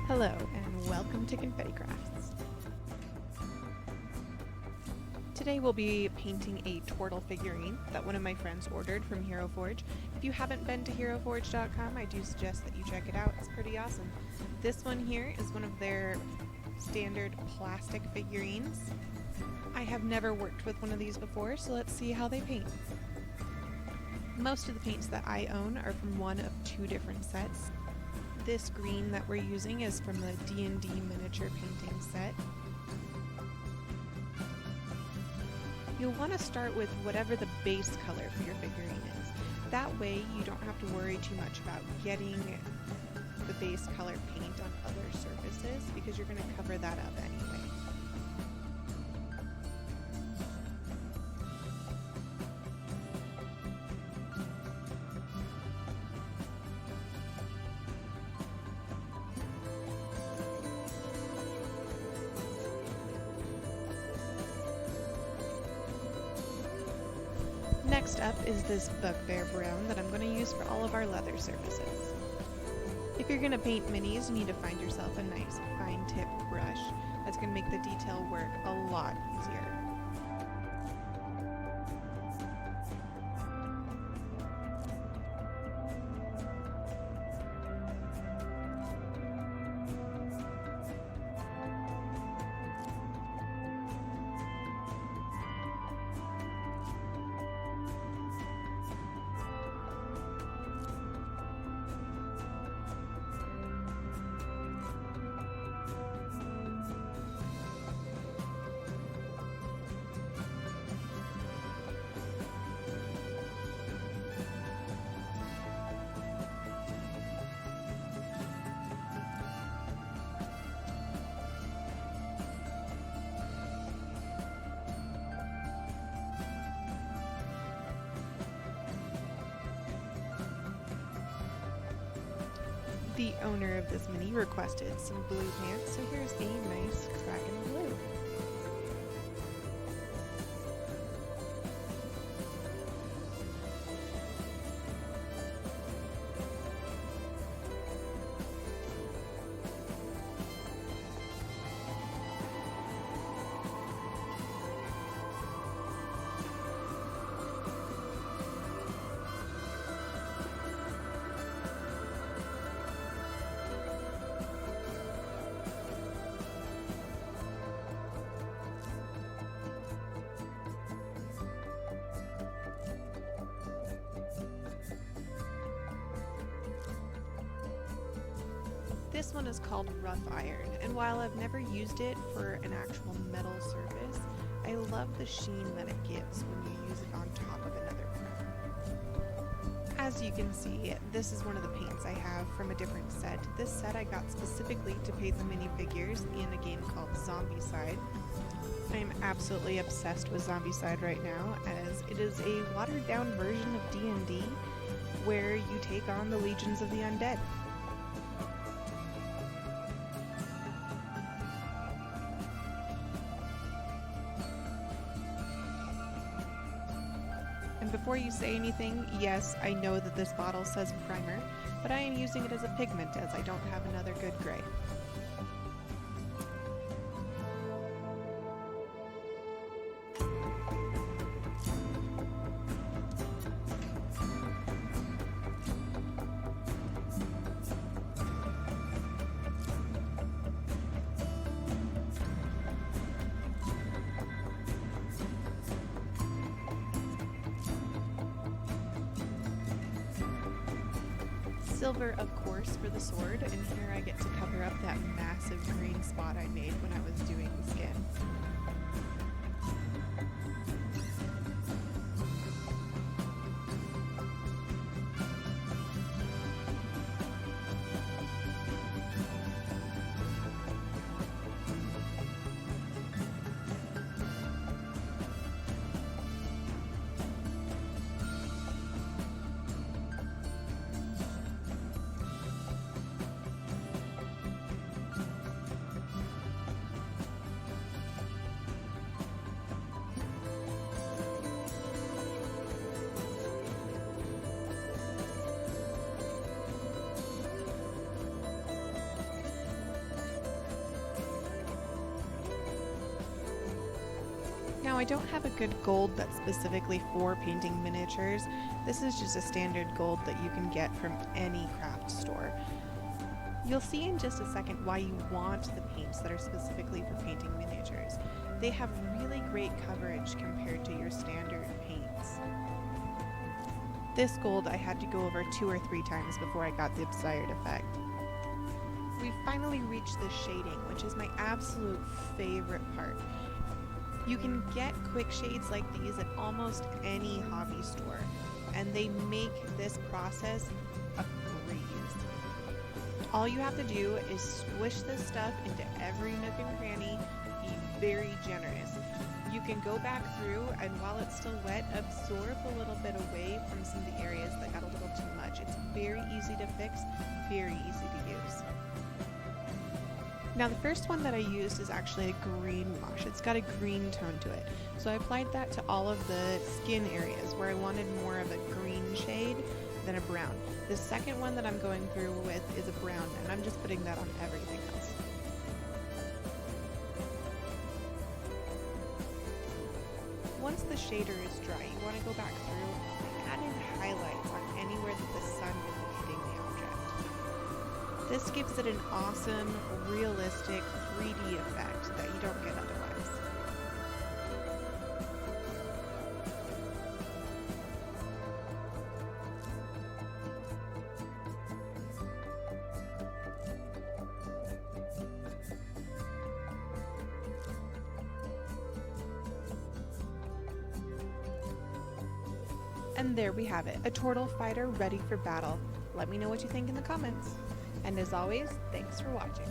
Hello and welcome to Confetti Crafts. Today we'll be painting a turtle figurine that one of my friends ordered from Hero Forge. If you haven't been to heroforge.com, I do suggest that you check it out. It's pretty awesome. This one here is one of their standard plastic figurines. I have never worked with one of these before, so let's see how they paint. Most of the paints that I own are from one of two different sets. This green that we're using is from the D&D miniature painting set. You'll want to start with whatever the base color for your figurine is. That way you don't have to worry too much about getting the base color paint on other surfaces because you're going to cover that up anyway. Next up is this bugbear brown that I'm going to use for all of our leather surfaces. If you're going to paint minis, you need to find yourself a nice fine tip brush. That's going to make the detail work a lot easier. The owner of this mini requested some blue pants, so here's a nice dragon blue. This one is called Rough Iron, and while I've never used it for an actual metal surface, I love the sheen that it gives when you use it on top of another craft. As you can see, this is one of the paints I have from a different set. This set I got specifically to paint the minifigures in a game called Zombicide. I am absolutely obsessed with Zombicide right now, as it is a watered down version of D&D where you take on the legions of the undead. And before you say anything, yes, I know that this bottle says primer, but I am using it as a pigment as I don't have another good gray. Silver, of course, for the sword, and here I get to cover up that massive green spot I made when I was doing the skin. Now I don't have a good gold that's specifically for painting miniatures. This is just a standard gold that you can get from any craft store. You'll see in just a second why you want the paints that are specifically for painting miniatures. They have really great coverage compared to your standard paints. This gold I had to go over 2 or 3 times before I got the desired effect. We've finally reached the shading, which is my absolute favorite part. You can get quick shades like these at almost any hobby store, and they make this process a breeze. All you have to do is squish this stuff into every nook and cranny, be very generous. You can go back through and while it's still wet, absorb a little bit away from some of the areas that got a little too much. It's very easy to fix, very easy to use. Now the first one that I used is actually a green wash. It's got a green tone to it. So I applied that to all of the skin areas where I wanted more of a green shade than a brown. The second one that I'm going through with is a brown, and I'm just putting that on everything else. Once the shader is dry, you want to go back through and add in highlights on anywhere that the sun will be hitting the object. This gives it an awesome, realistic 3D effect that you don't get otherwise. And there we have it, a turtle fighter ready for battle. Let me know what you think in the comments. And as always, thanks for watching.